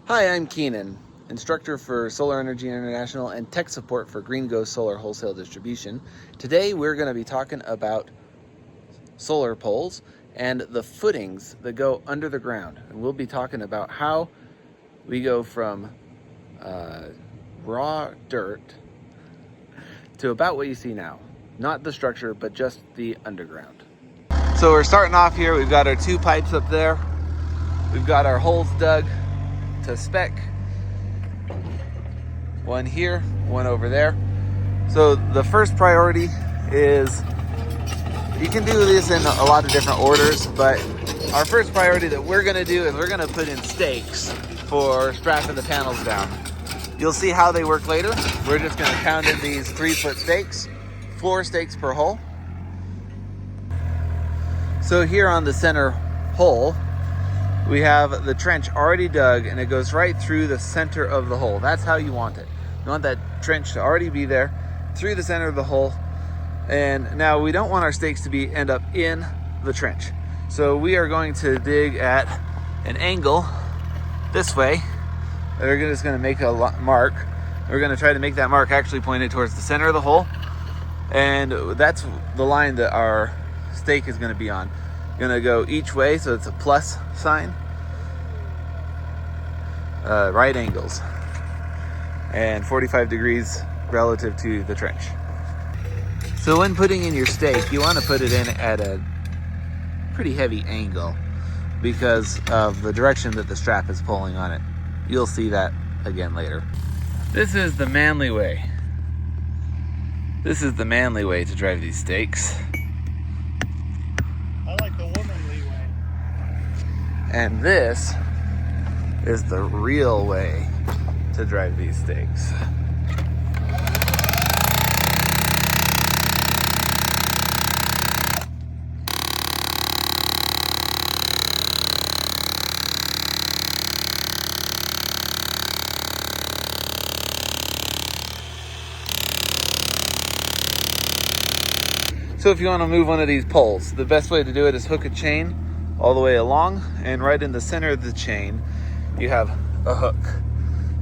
Hi, I'm Keenan, instructor for Solar Energy International and tech support for Green Go Solar Wholesale Distribution. Today we're going to be talking about solar poles and the footings that go under the ground. And we'll be talking about how we go from raw dirt to about what you see now. Not the structure, but just the underground. So we're starting off here. We've got our two pipes up there. We've got our holes dug to spec. One here, one over there. So the first priority is, you can do this in a lot of different orders, but our first priority that we're gonna do is we're gonna put in stakes for strapping the panels down. You'll see how they work later. We're just gonna count in these 3-foot stakes, 4 stakes per hole. So here on the center hole, we have the trench already dug and it goes right through the center of the hole. That's how you want it. You want that trench to already be there through the center of the hole. And now we don't want our stakes to end up in the trench. So we are going to dig at an angle this way. We're just gonna make a mark. We're gonna try to make that mark actually pointed towards the center of the hole. And that's the line that our stake is gonna be on. Gonna go each way, so it's a plus sign. Right angles. And 45 degrees relative to the trench. So when putting in your stake, you want to put it in at a pretty heavy angle because of the direction that the strap is pulling on it. You'll see that again later. This is the manly way. This is the manly way to drive these stakes. I like the womanly way. And this is the real way to drive these stakes. So if you want to move one of these poles, the best way to do it is hook a chain all the way along, and right in the center of the chain you have a hook.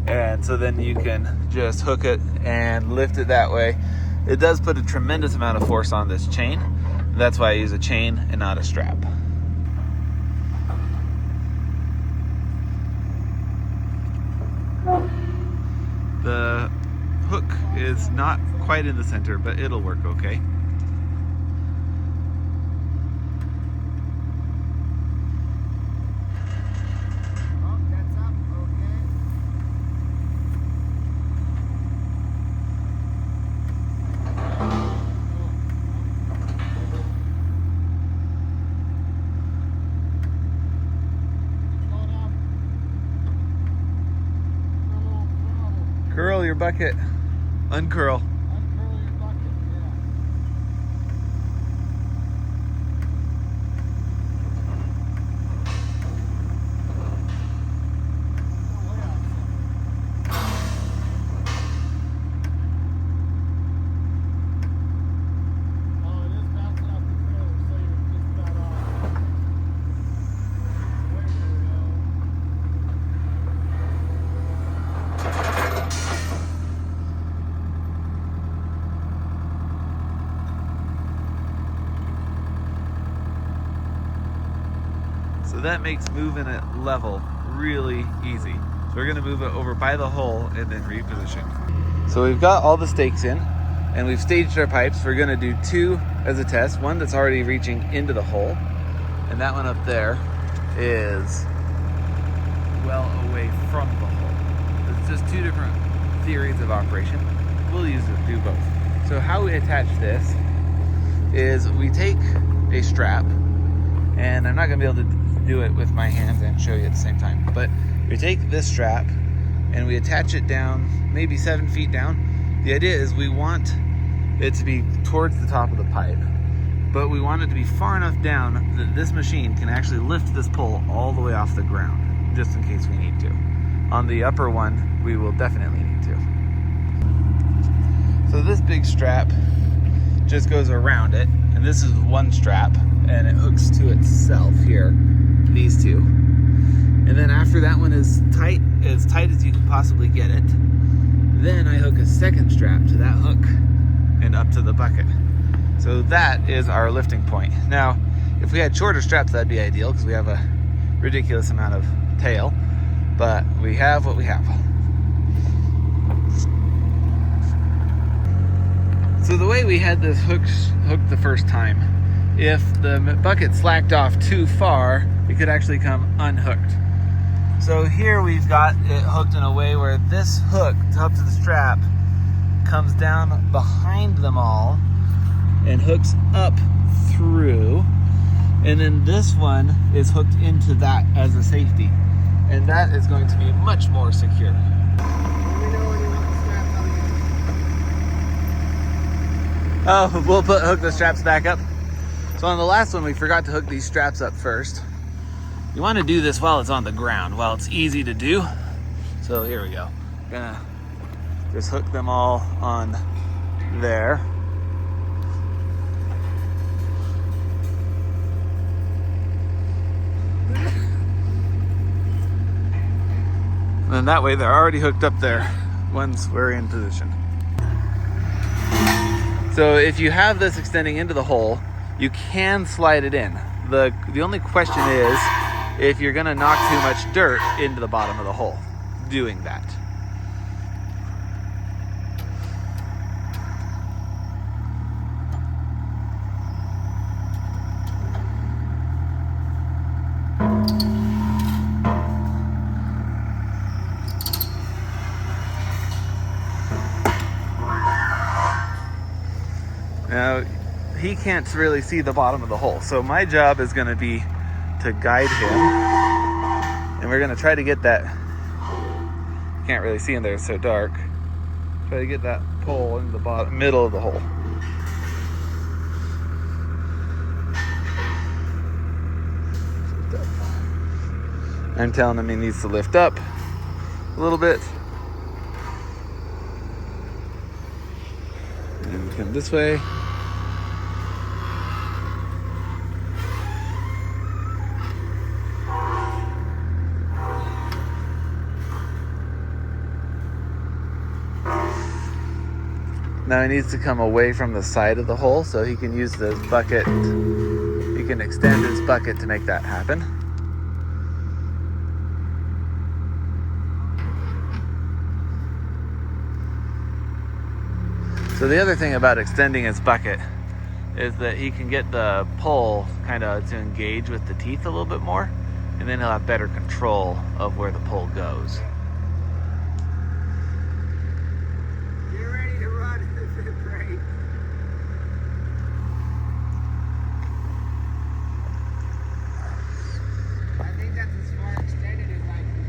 And so then you can just hook it and lift it that way. It does put a tremendous amount of force on this chain. That's why I use a chain and not a strap. The hook is not quite in the center, but it'll work okay. Curl your bucket. Uncurl. Uncurl your bucket, Oh, it is bouncing off the trailer, so you're just about off. There you go. So that makes moving it level really easy. So we're gonna move it over by the hole and then reposition. So we've got all the stakes in and we've staged our pipes. We're gonna do 2 as a test. One that's already reaching into the hole, and that one up there is well away from the hole. It's just 2 different theories of operation. We'll do both. So how we attach this is we take a strap, and I'm not gonna be able to do it with my hands and show you at the same time, but we take this strap and we attach it down maybe 7 feet down. The idea is we want it to be towards the top of the pipe, but we want it to be far enough down that this machine can actually lift this pole all the way off the ground, just in case we need to. On the upper one, we will definitely need to. So this big strap just goes around it, and this is one strap, and it hooks to itself here, these two. And then after that one is tight, it as you can possibly get it. Then I hook a second strap to that hook and up to the bucket. So that is our lifting point. Now, if we had shorter straps, that'd be ideal because we have a ridiculous amount of tail, but we have what we have. So the way we had this hooked the first time, if the bucket slacked off too far, it could actually come unhooked. So here we've got it hooked in a way where this hook up to the strap comes down behind them all and hooks up through, and then this one is hooked into that as a safety, and that is going to be much more secure. Let me know when you want the straps out again. Oh, we'll hook the straps back up. So on the last one, we forgot to hook these straps up first. You want to do this while it's on the ground, while it's easy to do. So here we go. Gonna just hook them all on there. And that way they're already hooked up there once we're in position. So if you have this extending into the hole, you can slide it in. The only question is if you're gonna knock too much dirt into the bottom of the hole doing that. Now, he can't really see the bottom of the hole, so my job is going to be to guide him, and we're going to try to get that, can't really see in there, it's so dark, try to get that pole in the bottom, middle of the hole. I'm telling him he needs to lift up a little bit. And come this way. Now he needs to come away from the side of the hole so he can use the bucket. He can extend his bucket to make that happen. So the other thing about extending his bucket is that he can get the pole kind of to engage with the teeth a little bit more, and then he'll have better control of where the pole goes. You're ready to run. Great. I think that's as far extended as I can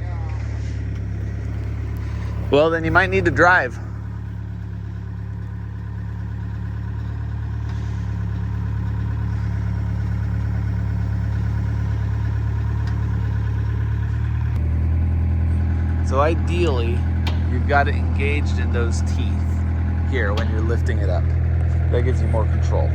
go. Well, then you might need to drive. So ideally, you've got it engaged in those teeth here when you're lifting it up. That gives you more control.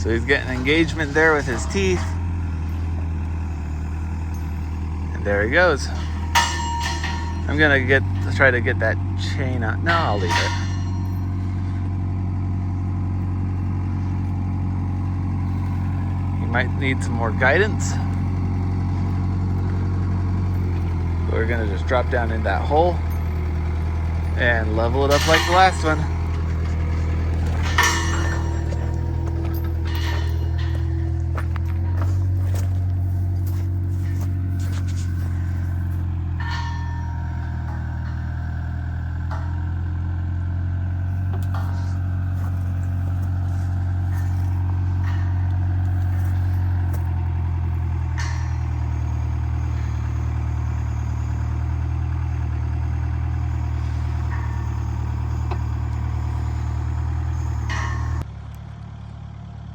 So he's getting engagement there with his teeth. And there he goes. I'm gonna try to get that chain out. No, I'll leave it. You might need some more guidance. We're gonna just drop down in that hole and level it up like the last one.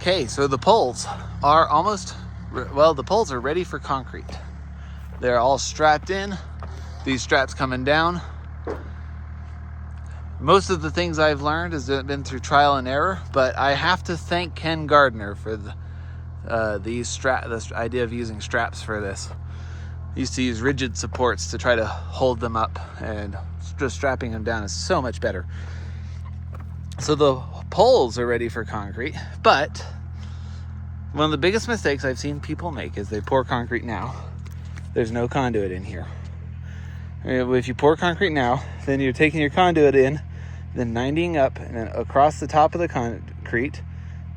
Okay, so the poles are the poles are ready for concrete. They're all strapped in. These straps coming down. Most of the things I've learned has been through trial and error, but I have to thank Ken Gardner for this idea of using straps for this. I used to use rigid supports to try to hold them up, and just strapping them down is so much better. So the poles are ready for concrete, but one of the biggest mistakes I've seen people make is they pour concrete now. There's no conduit in here. If you pour concrete now, then you're taking your conduit in, then 90ing up and then across the top of the concrete.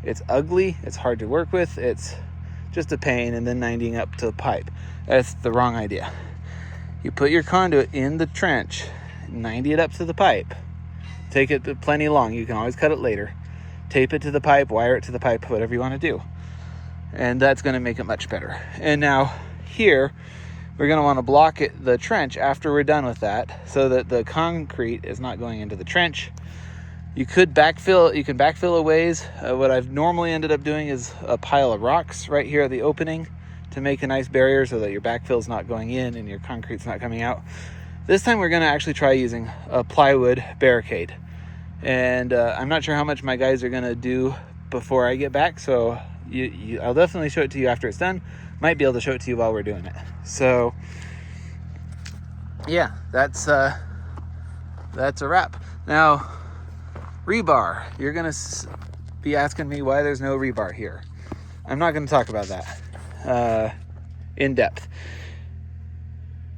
It's ugly, it's hard to work with, it's just a pain, and then 90ing up to the pipe. That's the wrong idea. You put your conduit in the trench, 90 it up to the pipe. Take it plenty long, you can always cut it later. Tape it to the pipe, wire it to the pipe, whatever you want to do. And that's going to make it much better. And now here, we're going to want to block the trench after we're done with that, so that the concrete is not going into the trench. You can backfill a ways. What I've normally ended up doing is a pile of rocks right here at the opening to make a nice barrier so that your backfill's not going in and your concrete's not coming out. This time we're going to actually try using a plywood barricade. And I'm not sure how much my guys are going to do before I get back, so I'll definitely show it to you after it's done. Might be able to show it to you while we're doing it. So yeah, that's a wrap. Now, rebar. You're gonna be asking me why there's no rebar here. I'm not gonna talk about that in depth.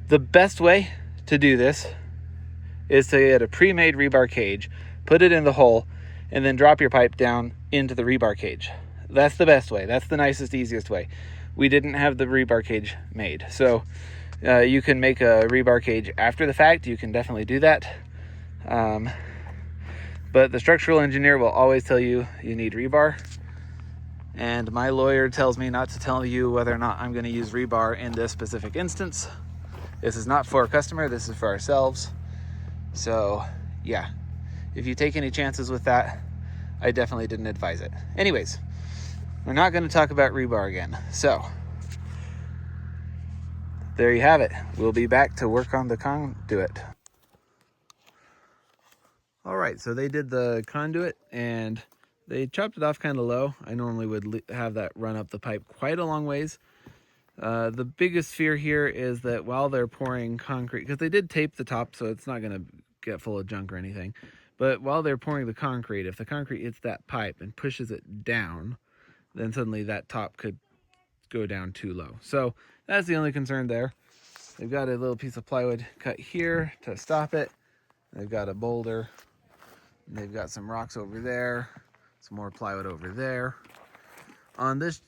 The best way to do this is to get a pre-made rebar cage, put it in the hole, and then drop your pipe down into the rebar cage. That's the best way. That's the nicest, easiest way. We didn't have the rebar cage made. So you can make a rebar cage after the fact. You can definitely do that. But the structural engineer will always tell you need rebar. And my lawyer tells me not to tell you whether or not I'm going to use rebar in this specific instance. This is not for a customer. This is for ourselves. So yeah, if you take any chances with that, I definitely didn't advise it. Anyways, we're not going to talk about rebar again. So there you have it. We'll be back to work on the conduit. All right, so they did the conduit and they chopped it off kind of low. I normally would have that run up the pipe quite a long ways. The biggest fear here is that while they're pouring concrete, because they did tape the top so it's not going to get full of junk or anything, but while they're pouring the concrete, if the concrete hits that pipe and pushes it down, then suddenly that top could go down too low. So that's the only concern there. They've got a little piece of plywood cut here to stop it. They've got a boulder. They've got some rocks over there, some more plywood over there. On this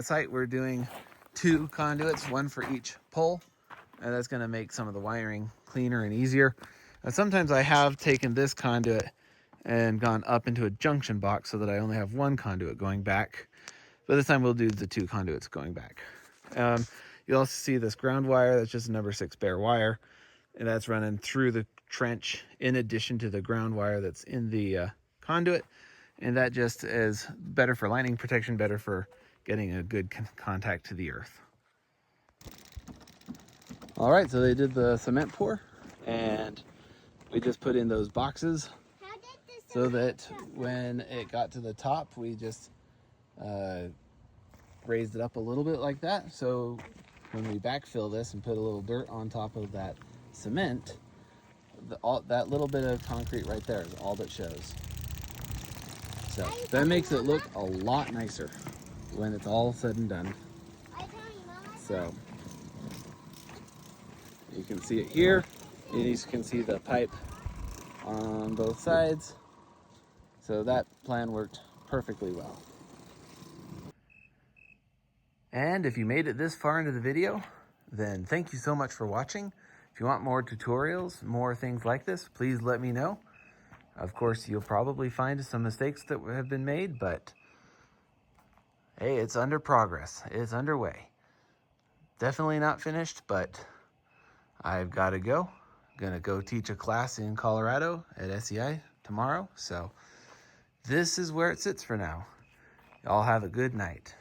site, we're doing 2 conduits, 1 for each pole, and that's going to make some of the wiring cleaner and easier. Sometimes I have taken this conduit and gone up into a junction box so that I only have 1 conduit going back, but this time we'll do the 2 conduits going back. You'll also see this ground wire. That's just a number 6 bare wire, and that's running through the trench in addition to the ground wire that's in the conduit, and that just is better for lining protection, better for getting a good contact to the earth. All right, so they did the cement pour, and we just put in those boxes so that when it got to the top, we just raised it up a little bit like that. So when we backfill this and put a little dirt on top of that cement, that little bit of concrete right there is all that shows. So that makes it look a lot nicer when it's all said and done. So you can see it here. You can see the pipe on both sides. So that plan worked perfectly well. And if you made it this far into the video, then thank you so much for watching. If you want more tutorials, more things like this, please let me know. Of course, you'll probably find some mistakes that have been made, but hey, it's under progress. It's underway. Definitely not finished, but I've got to go. I'm gonna go teach a class in Colorado at SEI tomorrow. So this is where it sits for now. Y'all have a good night.